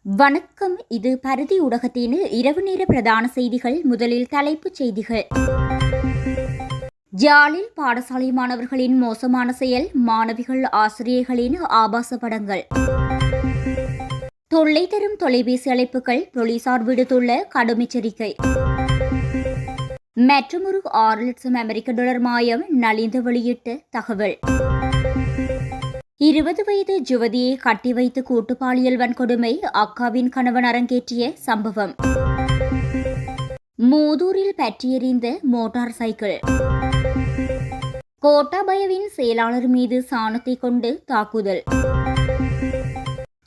வணக்கம். இது பரதி ஊடகத்தின் இரவு நேர பிரதான செய்திகள். முதலில் தலைப்புச் செய்திகள். ஜாலில் பாடசாலை மாணவர்களின் மோசமான செயல், மாணவிகள் ஆசிரியர்களின் ஆபாச படங்கள். தொல்லை தரும் தொலைபேசி அழைப்புகள், போலீசார் விடுத்துள்ள கடும் எச்சரிக்கை. மற்றொரு 6 லட்சம் அமெரிக்க டாலர் மாயம், நலிந்து வெளியிட்ட தகவல். 20 வயது யுவதியை கட்டி வைத்து கூட்டு பாலியல் வன்கொடுமை, அக்காவின் கணவன் அரங்கேற்றிய சம்பவம். மூதூரில் பற்றி எறிந்த மோட்டார் சைக்கிள். கோட்டாபயவின் செயலாளர் மீது சாணத்தை கொண்டு தாக்குதல்.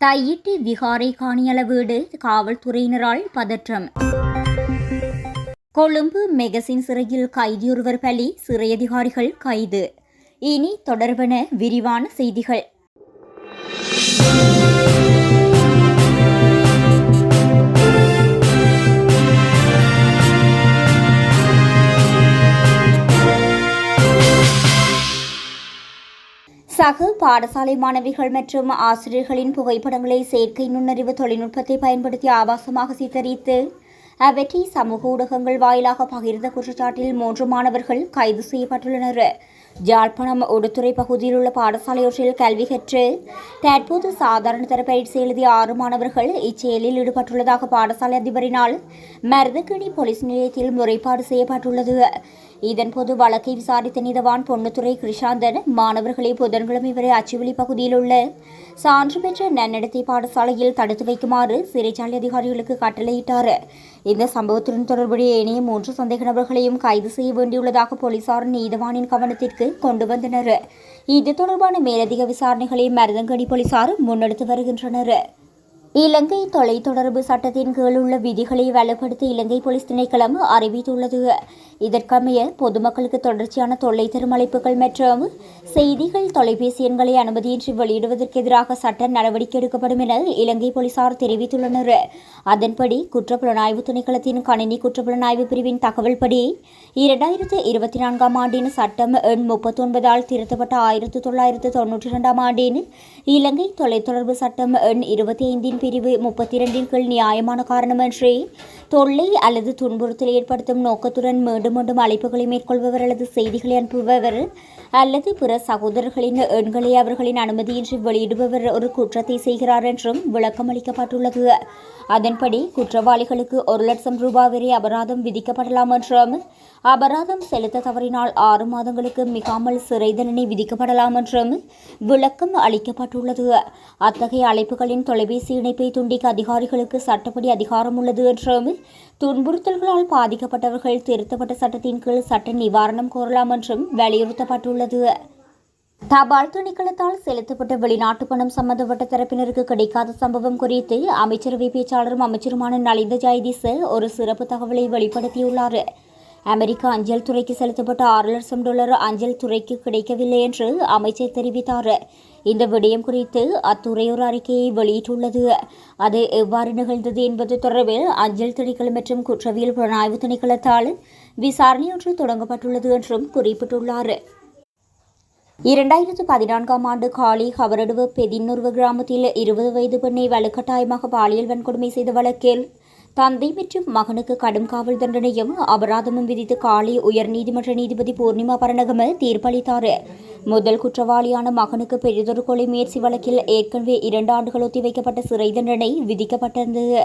தையிட்டி விகாரை காணியள வீடு, காவல்துறையினரால் பதற்றம். கொழும்பு மெகசின் சிறையில் கைதியொருவர் பலி, சிறை அதிகாரிகள் கைது. இனி தொடர்பன விரிவான செய்திகள். சக பாடசாலை மாணவிகள் மற்றும் ஆசிரியர்களின் புகைப்படங்களை செயற்கை நுண்ணறிவு தொழில்நுட்பத்தை பயன்படுத்தி ஆபாசமாக சித்தரித்து அவற்றை சமூக ஊடகங்கள் வாயிலாக பகிர்ந்த குற்றச்சாட்டில் 3 மாணவர்கள் கைது செய்யப்பட்டுள்ளனர். யாழ்ப்பாணம் உடுத்துறை பகுதியில் உள்ள பாடசாலையொன்றில் கல்வி கற்று தற்போது சாதாரண தர பயிற்சி எழுதிய 6 மாணவர்கள் இச்செயலில் ஈடுபட்டுள்ளதாக பாடசாலை அதிபரினால் மருதகிணி போலீஸ் நிலையத்தில் முறைப்பாடு செய்யப்பட்டுள்ளது. இதன்போது வழக்கை விசாரித்த நீதவான் பொன்னுத்துறை கிருஷாந்தன் மாணவர்களை புதன்கிழமை வரை அச்சுவெளி பகுதியில் உள்ள சான்று பெற்ற நன்னடத்தை பாடசாலையில் தடுத்து வைக்குமாறு சிறைச்சாலை அதிகாரிகளுக்கு கட்டளையிட்டார். இந்த சம்பவத்துடன் தொடர்புடைய ஏனைய 3 சந்தேக நபர்களையும் கைது செய்ய வேண்டியுள்ளதாக போலீசார் நீதவானின் கவனத்திற்கு கொண்டு வந்தனர். இது தொடர்பான மேலதிக விசாரணைகளை மருதங்கணி போலீசார் முன்னெடுத்து வருகின்றனர். இலங்கை தொலைத்தொடர்பு சட்டத்தின் கீழ் உள்ள விதிகளை வலுப்படுத்த இலங்கை போலீஸ் திணைக்களம் அறிவித்துள்ளது. இதற்கமைய பொதுமக்களுக்கு தொடர்ச்சியான தொல்லை தரும் அழைப்புகள் மற்றும் செய்திகள், தொலைபேசி எண்களை அனுமதியின்றி வெளியிடுவதற்கு எதிராக சட்ட நடவடிக்கை எடுக்கப்படும் என இலங்கை போலீசார் தெரிவித்துள்ளனர். அதன்படி குற்றப்புலனாய்வு திணைக்களத்தின் கணினி குற்றப்புலனாய்வு பிரிவின் தகவல்படி 2024 ஆண்டின் சட்டம் எண் 39 திருத்தப்பட்ட 1992 ஆண்டின் இலங்கை தொலைத்தொடர்பு சட்டம் எண் 25 பிரிவு 32 கீழ் நியாயமான காரணமின்றி தொல்லை அல்லது துன்புறுத்தல் ஏற்படுத்தும் நோக்கத்துடன் மீண்டும் மீண்டும் அழைப்புகளை மேற்கொள்பவர் அல்லது செய்திகளை அனுப்புபவர் அல்லது பிற சகோதரர்களின் எண்களை அவர்களின் அனுமதியின்றி வெளியிடுபவர் ஒரு குற்றத்தை செய்கிறார் என்றும் விளக்கம் அளிக்கப்பட்டுள்ளது. அதன்படி குற்றவாளிகளுக்கு 1 லட்சம் ரூபாய் வரை அபராதம் விதிக்கப்படலாம் என்றும் அபராதம் செலுத்த தவறினால் 6 மாதங்களுக்கு மிகாமல் சிறை தண்டனை விதிக்கப்படலாம் என்றும் விளக்கம் அளிக்கப்பட்டுள்ளது. அத்தகைய அழைப்புகளின் தொலைபேசி இணைப்பை துண்டிக்க அதிகாரிகளுக்கு சட்டப்படி அதிகாரம் உள்ளது என்றும் துன்புறுத்தல்களால் பாதிக்கப்பட்டவர்கள் திருத்தப்பட்ட சட்டத்தின் கீழ் சட்ட நிவாரணம் கோரலாம் என்றும் வலியுறுத்தப்பட்டுள்ளது. தபால் திணைக்களத்தால் செலுத்தப்பட்ட வெளிநாட்டு பணம் சம்பந்தப்பட்ட தரப்பினருக்கு கிடைக்காத சம்பவம் குறித்து அமைச்சரவை பேச்சாளரும் அமைச்சருமான நலிந்த ஜெயதிச ஒரு சிறப்பு தகவலை வெளிப்படுத்தியுள்ளார். அமெரிக்க அஞ்சல் துறைக்கு செலுத்தப்பட்ட 6 லட்சம் டாலர் அஞ்சல் துறைக்கு கிடைக்கவில்லை என்று அமைச்சர் தெரிவித்தார். இந்த விடயம் குறித்து அத்துறை ஒரு அறிக்கையை வெளியிட்டுள்ளது. அது எவ்வாறு நிகழ்ந்தது என்பது தொடர்பில் அஞ்சல் திணைக்களம் மற்றும் குற்றவியல் புலனாய்வு திணைக்களத்தால் விசாரணை ஒன்று தொடங்கப்பட்டுள்ளது என்றும் குறிப்பிட்டுள்ளார். 2014 ஆண்டு காலி கவரடுவ பெதின்னொருவ கிராமத்தில் 20 வயது பெண்ணை வலுக்கட்டாயமாக பாலியல் வன்கொடுமை செய்த வழக்கில் தந்தை மற்றும் மகனுக்கு கடும் காவல் தண்டனையும் அபராதமும் விதித்து காலி உயர்நீதிமன்ற நீதிபதி பூர்ணிமா பரணகம தீர்ப்பளித்தார். முதல் குற்றவாளியான மகனுக்கு பெரிதொரு கொலை முயற்சி வழக்கில் ஏற்கனவே 2 ஆண்டுகள் ஒத்திவைக்கப்பட்ட சிறை தண்டனை விதிக்கப்பட்டிருந்தது.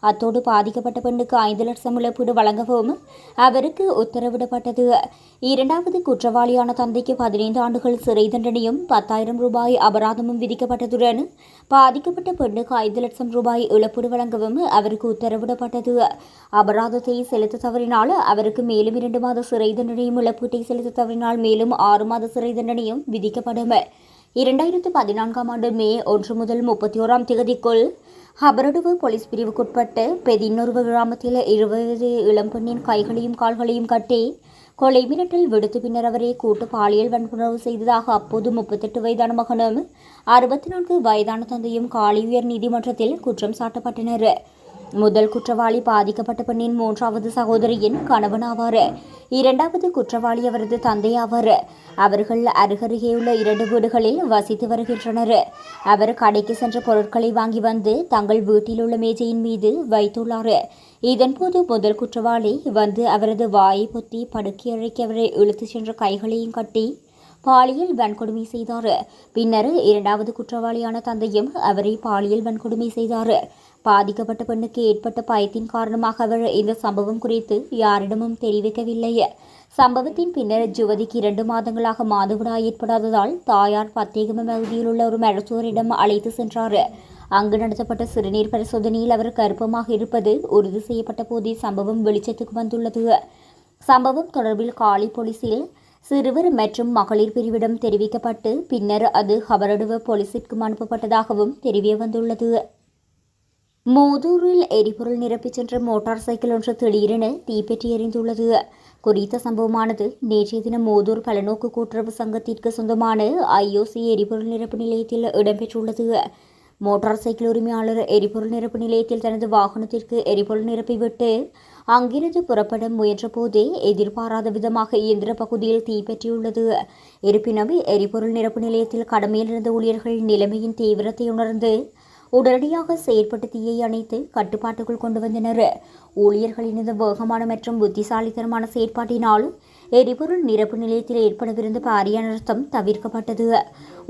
அத்தோடு பாதிக்கப்பட்ட பெண்ணுக்கு 5 லட்சம் இழப்பீடு வழங்கவும் அவருக்கு உத்தரவிடப்பட்டது. 2வது குற்றவாளியான தந்தைக்கு 15 ஆண்டுகள் சிறை தண்டனையும் 10,000 ரூபாய் அபராதமும் விதிக்கப்பட்டதுடன் பாதிக்கப்பட்ட பெண்ணுக்கு 5 லட்சம் ரூபாய் இழப்பீடு வழங்கவும் அவருக்கு உத்தரவிடப்பட்டது. அபராதத்தை செலுத்த தவறினால் அவருக்கு மேலும் 2 மாத சிறை தண்டனையும், இழப்பீட்டை செலுத்த தவறினால் மேலும் 6 மாத சிறை தண்டனையும் விதிக்கப்படும். 2014 ஆண்டு மே 1 முதல் 31 தேதிக்குள் ஹபரடுவ போலீஸ் பிரிவுக்குட்பட்ட பெதின்னொருவ கிராமத்தில் 20 இளம்பெண்ணின் கைகளையும் கால்களையும் கட்டி கொலை மிரட்டல் விடுத்து பின்னர் அவரை கூட்டு பாலியல் வன்புணர்வு செய்ததாக அப்போது 38 வயதான மகனும் 64 வயதான தந்தையும் காலி உயர் நீதிமன்றத்தில் குற்றம் சாட்டப்பட்டனர். முதல் குற்றவாளி பாதிக்கப்பட்ட பெண்ணின் 3வது சகோதரியின் கணவனாவார். 2வது குற்றவாளி அவரது தந்தையாவார். அவர்கள் அருகருகேயுள்ள 2 வீடுகளில் வசித்து வருகின்றனர். அவர் கடைக்கு சென்ற பொருட்களை வாங்கி வந்து தங்கள் வீட்டில் உள்ள மேஜையின் மீது வைத்துள்ளார். இதன்போது முதல் குற்றவாளி வந்து அவரது வாயை பொத்தி படுக்கையறைக்கு அவரை இழுத்துச் சென்ற கைகளையும் கட்டி பாலியல் வன்கொடுமை செய்தார். பின்னர் 2வது குற்றவாளியான தந்தையும் அவரை பாலியல் வன்கொடுமை செய்தார். பாதிக்கப்பட்ட பெண்ணுக்கு ஏற்பட்ட பயத்தின் காரணமாக அவர் இந்த சம்பவம் குறித்து யாரிடமும் தெரிவிக்கவில்லை. சம்பவத்தின் பின்னர் யுவதிக்கு 2 மாதங்களாக மாதவிடாய் ஏற்படாததால் தாயார் பத்தேகம பகுதியில் உள்ள ஒரு மருத்துவரிடம் அழைத்து சென்றார். அங்கு நடத்தப்பட்ட சிறுநீர் பரிசோதனையில் அவர் கர்ப்பமாக இருப்பது உறுதி செய்யப்பட்ட போதே சம்பவம் வெளிச்சத்துக்கு வந்துள்ளது. சம்பவம் தொடர்பில் காலி போலீசில் சிறுவர் மற்றும் மகளிர் பிரிவிடம் தெரிவிக்கப்பட்டு பின்னர் அது ஹபரடுவ போலீசிற்கும் அனுப்பப்பட்டதாகவும் தெரிய வந்துள்ளது. மூதூரில் எரிபொருள் நிரப்பிச் சென்ற மோட்டார் சைக்கிள் ஒன்று திடீரென தீப்பற்றி எரிந்துள்ளது. குறித்த சம்பவமானது நேற்றைய தினம் மூதூர் பலநோக்கு கூட்டுறவு சங்கத்திற்கு சொந்தமான IOC எரிபொருள் நிரப்பு நிலையத்தில் இடம்பெற்றுள்ளது. மோட்டார் சைக்கிள் உரிமையாளர் எரிபொருள் நிரப்பு நிலையத்தில் தனது வாகனத்திற்கு எரிபொருள் நிரப்பிவிட்டு அங்கிருந்து புறப்பட முயன்றபோதே எதிர்பாராத விதமாக இயந்திர பகுதியில் தீப்பற்றியுள்ளது. இருப்பினும் எரிபொருள் நிரப்பு நிலையத்தில் கடமையில் இருந்த ஊழியர்கள் நிலைமையின் தீவிரத்தை உணர்ந்து உடனடியாக செயற்பட்டு தீயை அணைத்து கட்டுப்பாட்டுக்குள் கொண்டு வந்தனர். ஊழியர்களின் இந்த வேகமான மற்றும் புத்திசாலித்தனமான செயற்பாட்டினால் எரிபொருள் நிரப்பு நிலையத்தில் ஏற்படவிருந்த பாரிய அனர்த்தம் தவிர்க்கப்பட்டது.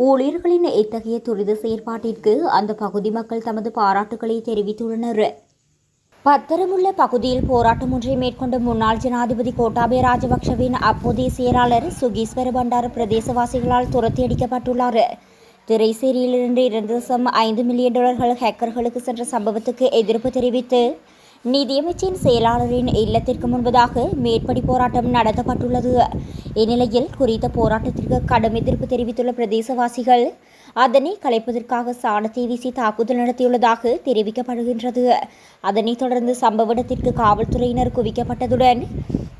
ஊழியர்களின் இத்தகைய துரித செயற்பாட்டிற்கு அந்த பகுதி மக்கள் தமது பாராட்டுக்களை தெரிவித்துள்ளனர். பத்தரமுள்ள பகுதியில் போராட்டம் ஒன்றை மேற்கொண்ட முன்னாள் ஜனாதிபதி கோட்டாபய ராஜபக்ஷவின் அப்போதைய செயலாளர் சுகீஸ்வர பண்டார பிரதேசவாசிகளால் துரத்தியடிக்கப்பட்டுள்ளார். திரைசேரியிலிருந்து $2.5 மில்லியன் ஹேக்கர்களுக்கு சென்ற சம்பவத்துக்கு எதிர்ப்பு தெரிவித்து நிதியமைச்சின் செயலாளரின் இல்லத்திற்கு முன்பதாக மேற்படி போராட்டம் நடத்தப்பட்டுள்ளது. இந்நிலையில் குறித்த போராட்டத்திற்கு கடும் எதிர்ப்பு தெரிவித்துள்ள பிரதேசவாசிகள் அதனை கலைப்பதற்காக சாணத்தை வீசி தாக்குதல் நடத்தியுள்ளதாக தெரிவிக்கப்படுகின்றது. அதனைத் தொடர்ந்து சம்பவ இடத்திற்கு காவல்துறையினர் குவிக்கப்பட்டதுடன்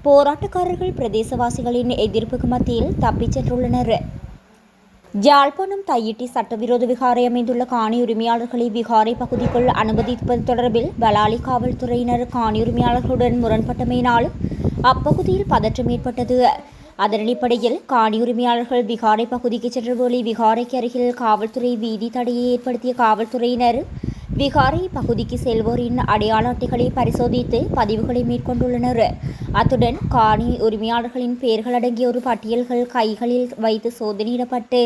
போராட்டக்காரர்கள் பிரதேசவாசிகளின் எதிர்ப்புக்கு மத்தியில் தப்பிச் சென்றுள்ளனர். யாழ்ப்பாணம் தையிட்டி சட்டவிரோத விகாரை அமைந்துள்ள காணி உரிமையாளர்களை விகாரை பகுதிக்குள் அனுமதிப்பது தொடர்பில் பலாலி காவல்துறையினர் காணி உரிமையாளர்களுடன் முரண்பட்டமையினால் அப்பகுதியில் பதற்றம் ஏற்பட்டது. அதன் அடிப்படையில் காணி உரிமையாளர்கள் விகாரை பகுதிக்கு சென்ற வேளை விகாரைக்கு அருகில் காவல்துறை வீதி தடையை ஏற்படுத்திய காவல்துறையினர் விகாரை பகுதிக்கு செல்வோரின் அடையாள அட்டைகளை பரிசோதித்து பதிவுகளை மேற்கொண்டுள்ளனர். அத்துடன் காணி உரிமையாளர்களின் பெயர்கள் அடங்கிய ஒரு பட்டியல்கள் கைகளில் வைத்து சோதனையிடப்பட்டு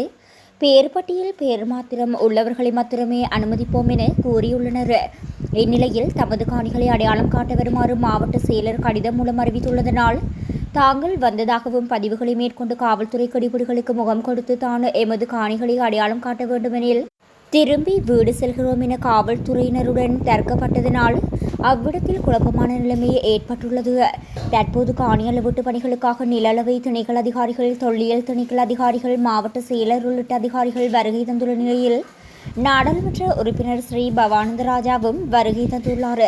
பெயர் பட்டியல் பெயர் மாத்திரம் உள்ளவர்களை மாத்திரமே அனுமதிப்போம் என கூறியுள்ளனர். இந்நிலையில் தமது காணிகளை அடையாளம் காட்ட வருமாறு மாவட்ட செயலர் கடிதம் மூலம் அறிவித்துள்ளதனால் தாங்கள் வந்ததாகவும் பதிவுகளை மேற்கொண்டு காவல்துறை கடிபிடிகளுக்கு முகம் கொடுத்து தான் எமது காணிகளை அடையாளம் காட்ட வேண்டுமெனில் திரும்பி வீடு செல்கிறோம் என காவல்துறையினருடன் தர்க்கப்பட்டதனால் அவ்விடத்தில் குழப்பமான நிலைமை ஏற்பட்டுள்ளது. தற்போது காணி அளவீட்டு பணிகளுக்காக நில அளவை திணைக்கள அதிகாரிகள், தொல்லியல் திணைக்கள அதிகாரிகள், மாவட்ட செயலர் உள்ளிட்ட அதிகாரிகள் வருகை தந்துள்ள நிலையில் நாடாளுமன்ற உறுப்பினர் ஸ்ரீ பவானந்தராஜாவும் வருகை தந்துள்ளார்.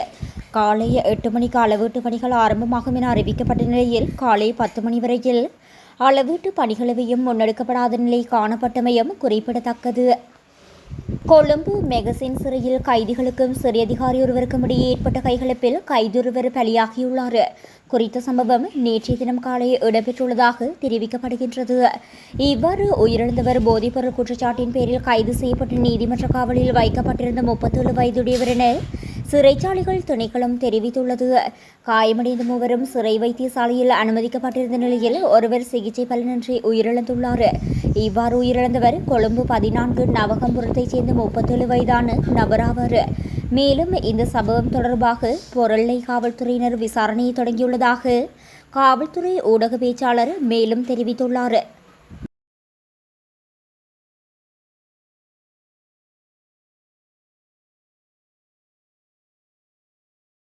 காலை 8 மணிக்கு அளவீட்டு பணிகள் ஆரம்பமாகும் என அறிவிக்கப்பட்ட நிலையில் காலை 10 மணி வரையில் அளவீட்டு பணிகளவையும் முன்னெடுக்கப்படாத நிலை காணப்பட்டமையும் குறிப்பிடத்தக்கது. கொழும்பு மெகசின் சிறையில் கைதிகளுக்கும் சிறை அதிகாரி ஒருவருக்கும் இடையே ஏற்பட்ட கைகலப்பில் கைதொருவர் பலியாகியுள்ளார். குறித்த சம்பவம் நேற்றைய தினம் காலை இடம்பெற்றுள்ளதாக தெரிவிக்கப்படுகின்றது. இவ்வாறு உயிரிழந்தவர் போதைப்பொருள் குற்றச்சாட்டின் பேரில் கைது செய்யப்பட்டு நீதிமன்ற காவலில் வைக்கப்பட்டிருந்த 37 வயதுடையவர் என சிறைச்சாலைகள் திணைக்களம் தெரிவித்துள்ளது. காயமடைந்த மூவரும் சிறை வைத்தியசாலையில் அனுமதிக்கப்பட்டிருந்த நிலையில் ஒருவர் சிகிச்சை பலனின்றி உயிரிழந்துள்ளார். இவ்வாறு உயிரிழந்தவர் கொழும்பு 14 நவகம்புரத்தைச் சேர்ந்த 37 வயதான நபராவார். மேலும் இந்த சம்பவம் தொடர்பாக பொருளை காவல்துறையினர் விசாரணையை தொடங்கியுள்ளதாக காவல்துறை ஊடக பேச்சாளர் மேலும் தெரிவித்துள்ளார்.